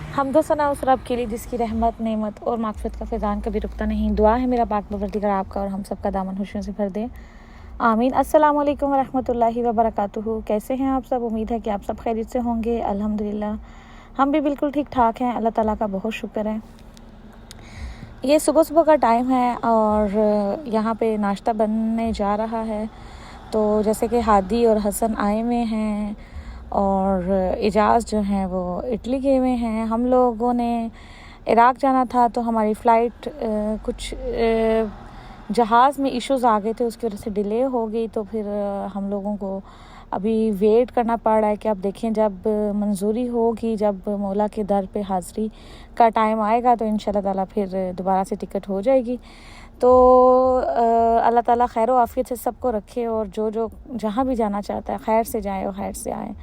हम्दो सना उस रब के लिए जिसकी रहमत नेमत और मागफिरत का फैज़ान कभी रुकता नहीं। दुआ है मेरा पाक परवरदिगार आपका और हम सब का दामन खुशियों से भर दे, आमीन। अस्सलामु अलैकुम वरहमतुल्लाहि वबरकातुहू। कैसे हैं आप सब? उम्मीद है कि आप सब खैरियत से होंगे। अल्हम्दुलिल्लाह हम भी बिल्कुल ठीक ठाक हैं, अल्लाह ताला का बहुत शुक्र है। ये सुबह सुबह का टाइम है और यहाँ पे नाश्ता बनने जा रहा है। तो जैसे कि हादी और हसन आए हुए हैं और इजाज़ जो हैं वो इटली गए हुए हैं। हम लोगों ने इराक़ जाना था तो हमारी फ़्लाइट कुछ जहाज़ में इश्यूज़ आ गए थे, उसकी वजह से डिले हो गई। तो फिर हम लोगों को अभी वेट करना पड़ रहा है कि अब देखें जब मंजूरी होगी, जब मौला के दर पे हाज़री का टाइम आएगा तो इंशाल्लाह ताला फिर दोबारा से टिकट हो जाएगी। तो अल्लाह ताला खैर आफ़ियत से सबको रखे और जो जहाँ भी जाना चाहता है खैर से जाए और खैर से आए।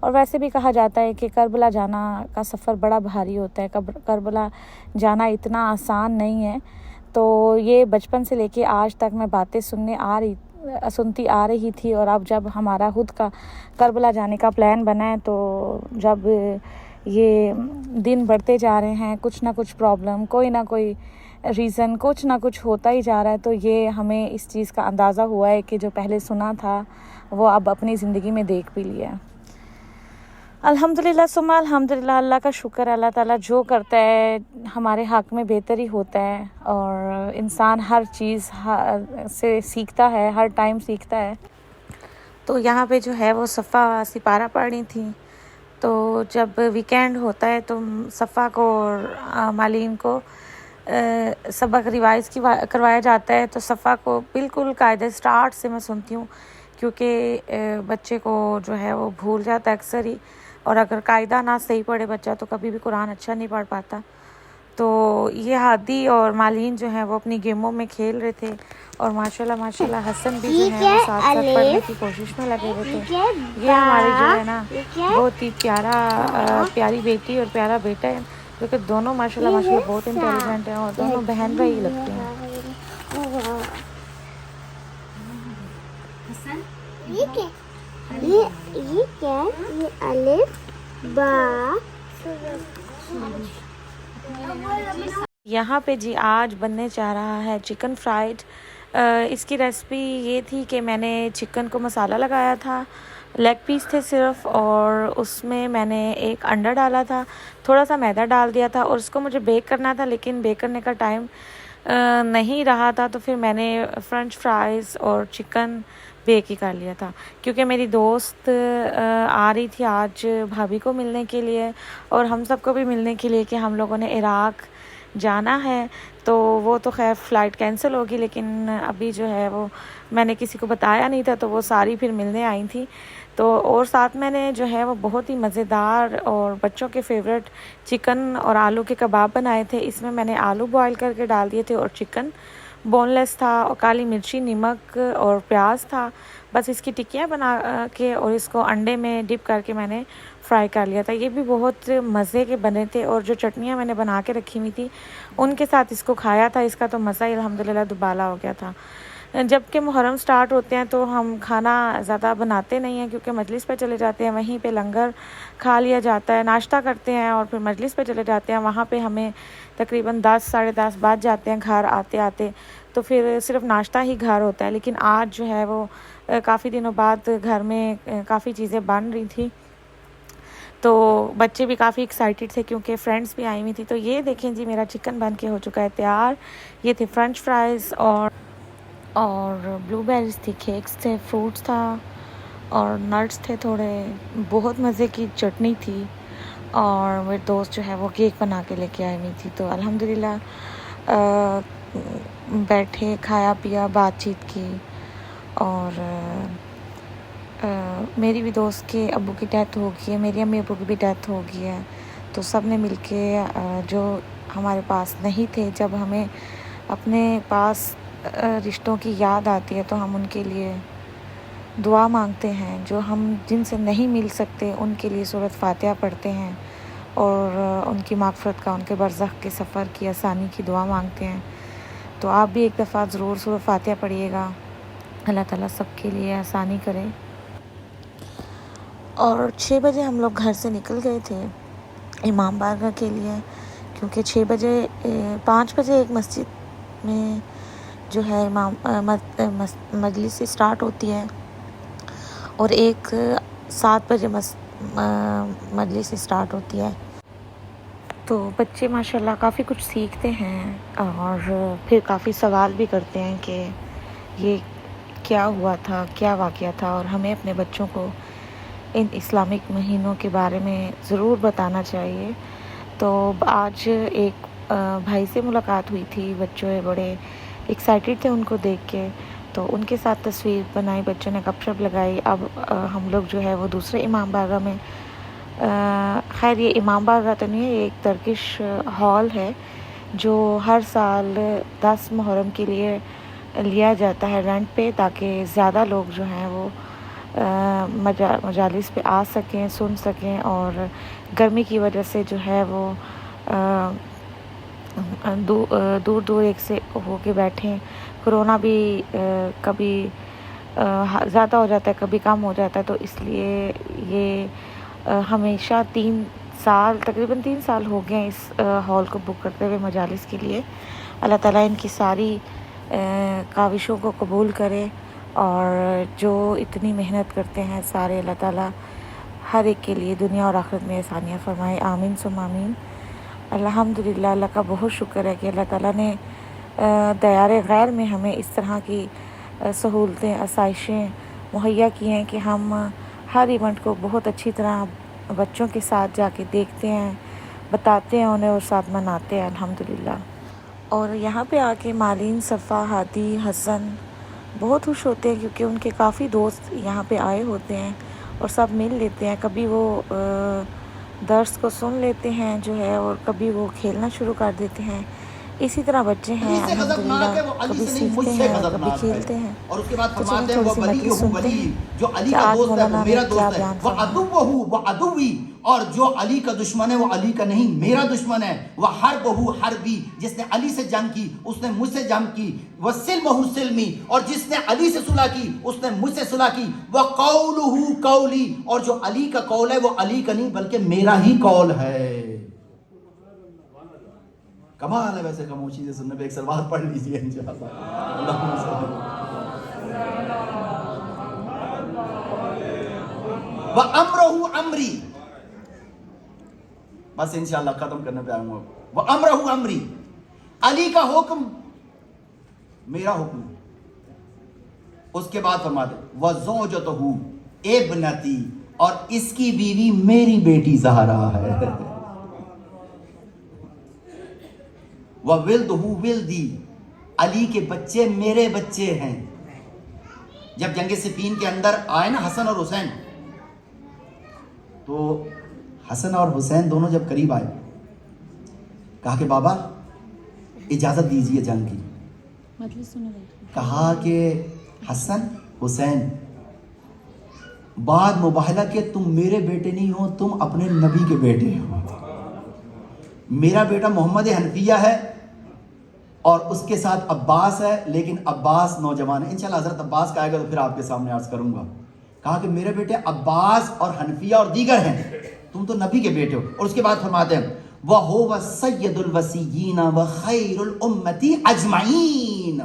और वैसे भी कहा जाता है कि करबला जाना का सफ़र बड़ा भारी होता है, करबला जाना इतना आसान नहीं है। तो ये बचपन से लेके आज तक मैं बातें सुनती आ रही थी और अब जब हमारा खुद का करबला जाने का प्लान बना है तो जब ये दिन बढ़ते जा रहे हैं, कुछ ना कुछ प्रॉब्लम, कोई ना कोई रीज़न, कुछ ना कुछ होता ही जा रहा है, तो ये हमें इस चीज़ का अंदाज़ा हुआ है कि जो पहले सुना था वो अब अपनी ज़िंदगी में देख भी लिया है। अल्हम्दुलिल्लाह सुम्मा अल्हम्दुलिल्लाह, अल्लाह का शुक्र है। अल्लाह ताला जो करता है हमारे हक़ में बेहतर ही होता है और इंसान हर चीज़ से सीखता है, हर टाइम सीखता है। तो यहाँ पे जो है वो सफ़ा सिपारा पढ़ी थी। तो जब वीकेंड होता है तो सफ़ा को और मालीन को सबक रिवाइज़ करवाया जाता है। तो सफ़ा को बिल्कुल कायदे स्टार्ट से मैं सुनती हूँ, क्योंकि बच्चे को जो है वो भूल जाता है अक्सर ही, और अगर कायदा ना सही पढ़े बच्चा तो कभी भी कुरान अच्छा नहीं पढ़ पाता। तो ये हादी और मालीन जो हैं वो अपनी गेमों में खेल रहे थे और माशाल्लाह हसन भी जो है वो साथ साथ पढ़ने की कोशिश में लगे हुए थे। ये हमारे जो है ना बहुत ही प्यारी बेटी और प्यारा बेटा है, क्योंकि दोनों माशाल्लाह बहुत इंटेलिजेंट हैं और दोनों बहन भाई लगते हैं। ये अलिफ बा। यहाँ पे जी आज बनने जा रहा है चिकन फ्राइड। इसकी रेसिपी ये थी कि मैंने चिकन को मसाला लगाया था, लेग पीस थे सिर्फ, और उसमें मैंने एक अंडा डाला था, थोड़ा सा मैदा डाल दिया था और उसको मुझे बेक करना था, लेकिन बेक करने का टाइम नहीं रहा था। तो फिर मैंने फ्रेंच फ्राइज़ और चिकन बेक ही कर लिया था, क्योंकि मेरी दोस्त आ रही थी आज भाभी को मिलने के लिए और हम सबको भी मिलने के लिए कि हम लोगों ने इराक़ जाना है। तो वो तो खैर फ़्लाइट कैंसिल होगी, लेकिन अभी जो है वो मैंने किसी को बताया नहीं था, तो वो सारी फिर मिलने आई थी। तो और साथ मैंने जो है वो बहुत ही मज़ेदार और बच्चों के फेवरेट चिकन और आलू के कबाब बनाए थे। इसमें मैंने आलू बॉयल करके डाल दिए थे और चिकन बोनलेस था और काली मिर्ची, नमक और प्याज था। बस इसकी टिक्कियाँ बना के और इसको अंडे में डिप करके मैंने फ्राई कर लिया था। ये भी बहुत मज़े के बने थे और जो चटनियाँ मैंने बना के रखी हुई थी उनके साथ इसको खाया था। इसका तो मज़ा ही अल्हम्दुलिल्लाह दुबाला हो गया था। जबकि मुहर्रम स्टार्ट होते हैं तो हम खाना ज़्यादा बनाते नहीं हैं, क्योंकि मजलिस पे चले जाते हैं, वहीं पे लंगर खा लिया जाता है, नाश्ता करते हैं और फिर मजलिस पे चले जाते हैं। वहाँ पे हमें तकरीबन 10 साढ़े 10 बज जाते हैं घर आते आते, तो फिर सिर्फ नाश्ता ही घर होता है। लेकिन आज जो है वो काफ़ी दिनों बाद घर में काफ़ी चीज़ें बन रही थी, तो बच्चे भी काफ़ी एक्साइटेड थे क्योंकि फ्रेंड्स भी आई हुई थी। तो ये देखें जी मेरा चिकन बन के हो चुका है तैयार। ये थे फ्रेंच फ्राइज़ और ब्लूबेरीज थी, केक्स थे, फ्रूट्स था और नट्स थे थोड़े, बहुत मज़े की चटनी थी और मेरे दोस्त जो है वो केक बना के लेके आई हुई थी। तो अल्हम्दुलिल्लाह बैठे, खाया पिया, बातचीत की। और मेरी भी दोस्त के अब्बू की डेथ हो गई है, मेरी अम्मी अब्बू की भी डेथ हो गई है। तो सब ने मिल के जो हमारे पास नहीं थे, जब हमें अपने पास रिश्तों की याद आती है तो हम उनके लिए दुआ मांगते हैं। जो हम जिनसे नहीं मिल सकते उनके लिए सूरत फातिहा पढ़ते हैं और उनकी माग़फ़िरत का, उनके बरज़ख के सफ़र की आसानी की दुआ मांगते हैं। तो आप भी एक दफ़ा ज़रूर सूरत फातिहा पढ़िएगा, अल्लाह ताला सबके लिए आसानी करे। और 6 बजे हम लोग घर से निकल गए थे इमाम बारगाह के लिए, क्योंकि 5 बजे एक मस्जिद में जो है मजलिस स्टार्ट होती है और एक 7 बजे मजलिस स्टार्ट होती है। तो बच्चे माशाल्लाह काफ़ी कुछ सीखते हैं और फिर काफ़ी सवाल भी करते हैं कि ये क्या हुआ था, क्या वाक़या था, और हमें अपने बच्चों को इन इस्लामिक महीनों के बारे में ज़रूर बताना चाहिए। तो आज एक भाई से मुलाकात हुई थी, बच्चों बड़े एक्साइटेड थे उनको देख के, तो उनके साथ तस्वीर बनाई, बच्चों ने गपशप लगाई। अब हम लोग जो है वो दूसरे इमाम बारगाह में, खैर ये इमाम बारगाह तो नहीं है, ये एक टर्किश हॉल है जो हर साल 10 मुहर्रम के लिए लिया जाता है रेंट पे, ताकि ज़्यादा लोग जो हैं वो मजालिस पे आ सकें, सुन सकें, और गर्मी की वजह से जो है वो दूर दूर एक से होके बैठें। कोरोना भी कभी ज़्यादा हो जाता है, कभी कम हो जाता है, तो इसलिए ये हमेशा तकरीबन 3 साल हो गए इस हॉल को बुक करते हुए मजालिस के लिए। अल्लाह ताला इनकी सारी काविशों को कबूल करे, और जो इतनी मेहनत करते हैं सारे, अल्लाह ताला हर एक के लिए दुनिया और आखिरत में आसानियाँ फरमाए। आमीन सुम्मा आमीन। अल्हम्दुलिल्लाह, अल्लाह का बहुत शुक्र है कि अल्लाह ताला ने दयारे गैर में हमें इस तरह की सहूलतें, आसाइशें मुहैया की हैं कि हम हर इवेंट को बहुत अच्छी तरह बच्चों के साथ जाके देखते हैं, बताते हैं उन्हें और साथ मनाते हैं अल्हम्दुलिल्लाह। और यहाँ पे आके मालिन, सफ़ा, हादी, हसन बहुत खुश होते हैं, क्योंकि उनके काफ़ी दोस्त यहाँ पे आए होते हैं और सब मिल लेते हैं। कभी वो दर्स को सुन लेते हैं जो है, और कभी वो खेलना शुरू कर देते हैं। इसी तरह बच्चे हैं अल्हम्दुलिल्लाह, कभी सीखते हैं, कभी खेलते हैं। और उसके बाद तो फरमाते चलिए हैं थोड़ी सी मजलिस सुनते हैं जो अली कि का आज दोस्त है वो मौलाना मेरा ने क्या दोस्त है, बयान वो फरमाया। अदुव्वहु व अदुव्वी, और जो अली का दुश्मन है वो अली का नहीं मेरा दुश्मन है। वह हरबहु हरबी, जिसने अली से जंग की उसने मुझसे जंग की। वह सिल्महु सिल्मी, और जिसने अली से सुलह की उसने मुझसे सुलह की। वह कौलुहु कौली, और जो अली का कौल है वो अली का नहीं बल्कि मेरा ही कौल है। कमाल है वैसे खामोशी से सुनने पे। एक सलवात पढ़ लीजिए इंशाअल्लाह। व अमरहु अमरी, बस इंशाअल्लाह खत्म करने पे आऊंगा। व अमरहु अमरी, अली का हुक्म मेरा हुक्म। उसके बाद फरमाते व ज़ौजतहु इब्नती, और इसकी बीवी मेरी बेटी ज़हरा है। वह विल्दहु विल्दी, अली के बच्चे मेरे बच्चे हैं। जब जंग सिफीन के अंदर आए ना हसन और हुसैन, तो हसन और हुसैन दोनों जब करीब आए, कहा कि बाबा इजाज़त दीजिए जंग की। कहा कि हसन हुसैन, बाद मुबाहला के तुम मेरे बेटे नहीं हो, तुम अपने नबी के बेटे हो। मेरा बेटा मोहम्मद हनफिया है और उसके साथ अब्बास है, लेकिन अब्बास नौजवान है। इंशाल्लाह हजरत अब्बास का आएगा तो फिर आपके सामने अर्ज करूंगा। कहा कि मेरे बेटे अब्बास और हनफिया और दीगर हैं, तुम तो नबी के बेटे हो। और उसके बाद फरमाते हैं वह हो व सय्यदुल वसीयीन व खैरुल उम्मती अजमाइन,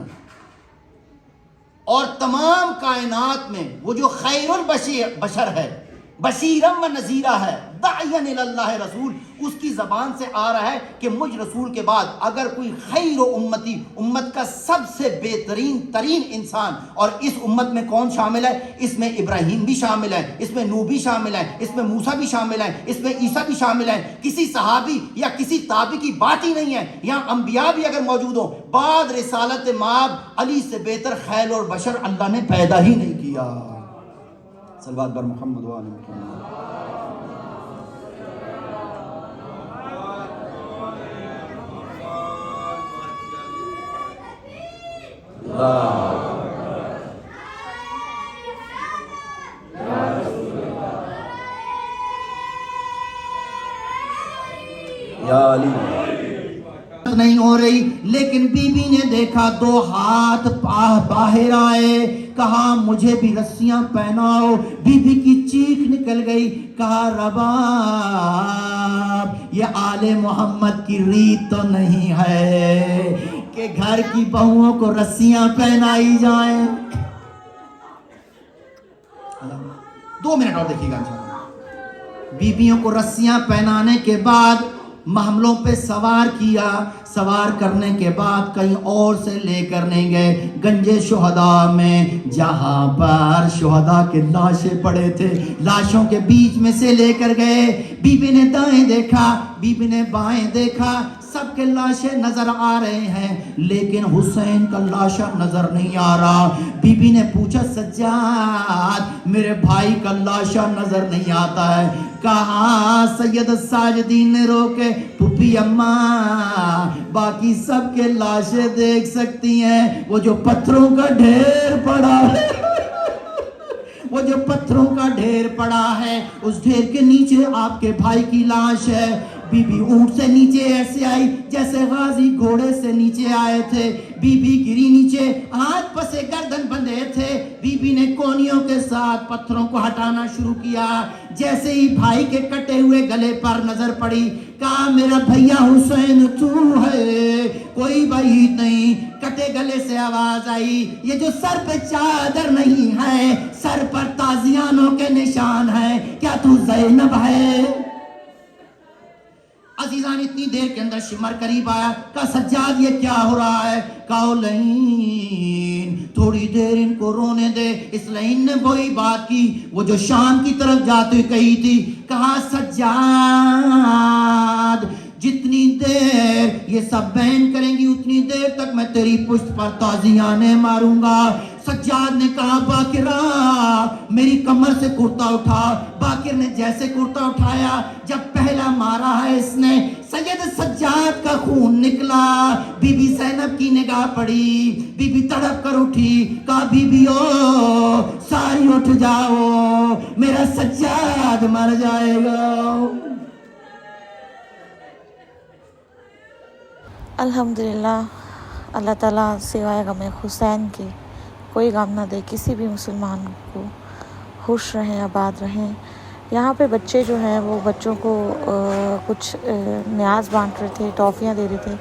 और तमाम कायनात में वो जो खैरुल बशर है, बशीरम व नज़ीरा है, दाइयन इलल्लाह रसूल, उसकी ज़बान से आ रहा है कि मुझ रसूल के बाद अगर कोई खैर उम्मती, उम्मत का सबसे बेहतरीन तरीन इंसान, और इस उम्मत में कौन शामिल है? इसमें इब्राहीम भी शामिल है, इसमें नूह भी शामिल है, इसमें मूसा भी शामिल है, इसमें ईसा भी शामिल है। किसी सहाबी या किसी ताबी की बात ही नहीं है। यहाँ अंबिया भी अगर मौजूद हो, बाद रिसालत माब अली से बेहतर खैर और बशर अल्लाह ने पैदा ही नहीं किया। सल्लल्लाहु अलैहि मुहम्मद व आले मुहम्मद। नहीं हो रही, लेकिन बीबी ने देखा 2 हाथ बाहर आए। कहा मुझे भी रस्सियां पहनाओ। बीबी की चीख निकल गई। कहा रबाब, ये आले मोहम्मद की रीत तो नहीं है कि घर की बहुओं को रस्सियां पहनाई जाएं। 2 मिनट और देखिएगा इंशाअल्लाह। बीबियों को रस्सियां पहनाने के बाद महमलों पे सवार किया। सवार करने के बाद कहीं और से लेकर नहीं गए, गंजे शुहदा में जहां पर शुहदा के लाशें पड़े थे, लाशों के बीच में से लेकर गए। बीबी ने दाएं देखा, बीबी ने बाएं देखा, सबके लाशें नजर आ रहे हैं, लेकिन हुसैन का लाशा नजर नहीं आ रहा। बीबी ने पूछा सज्जाद, मेरे भाई का लाशा नजर नहीं आता है। कहा सैयद साजिदीन ने रोके, पुप्पी अम्मा बाकी सबके लाशें देख सकती हैं, वो जो पत्थरों का ढेर पड़ा है वो जो पत्थरों का ढेर पड़ा है, उस ढेर के नीचे आपके भाई की लाश है। बीबी ऊंट से नीचे ऐसे आई जैसे गाजी घोड़े से नीचे आए थे। बीबी गिरी नीचे, हाथ पसे गर्दन बंधे थे। बीबी ने कोनियों के साथ पत्थरों को हटाना शुरू किया। जैसे ही भाई के कटे हुए गले पर नजर पड़ी, कहा मेरा भैया हुसैन तू है, कोई वहीद नहीं। कटे गले से आवाज आई, ये जो सर पे चादर नहीं है, सर पर ताजियानों के निशान है, क्या तू ज़ैनब है? अजीजान इतनी देर के अंदर शिमर करीब आया। कहा सज्जाद ये क्या हो रहा है? कौलैन, थोड़ी देर इनको रोने दे। इस लईन ने वही बात की वो जो शाम की तरफ जाते हुए कही थी। कहा सज्जाद जितनी देर ये सब बैन करेंगी उतनी देर तक मैं तेरी पुश्त पर ताजियाने मारूंगा। सज्जाद ने कहा बाकिरा मेरी कमर से कुर्ता उठा। बाकिर ने जैसे कुर्ता उठाया, जब पहला मारा है इसने, सैयद सज्जाद का खून निकला। बीबी ज़ैनब की निगाह पड़ी, बीबी तड़प कर उठी। कहा बीबियो सारी उठ जाओ, मेरा सज्जाद मर जाएगा। अल्हम्दुलिल्लाह, अल्लाह ताला सिवाय गम हुसैन के कोई गम ना दे किसी भी मुसलमान को। खुश रहें, आबाद रहें। यहाँ पे बच्चे जो हैं वो बच्चों को कुछ न्याज़ बांट रहे थे, टॉफ़ियाँ दे रहे थे,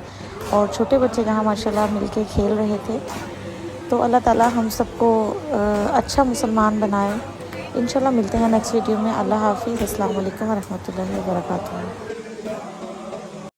और छोटे बच्चे यहाँ माशाल्लाह मिलके खेल रहे थे। तो अल्लाह ताला हम सबको अच्छा मुसलमान बनाए। इंशाल्लाह मिलते हैं नेक्स्ट वीडियो में। अल्लाह हाफ़िज़। अस्सलाम वालेकुम व रहमतुल्लाहि व बरकातुहू।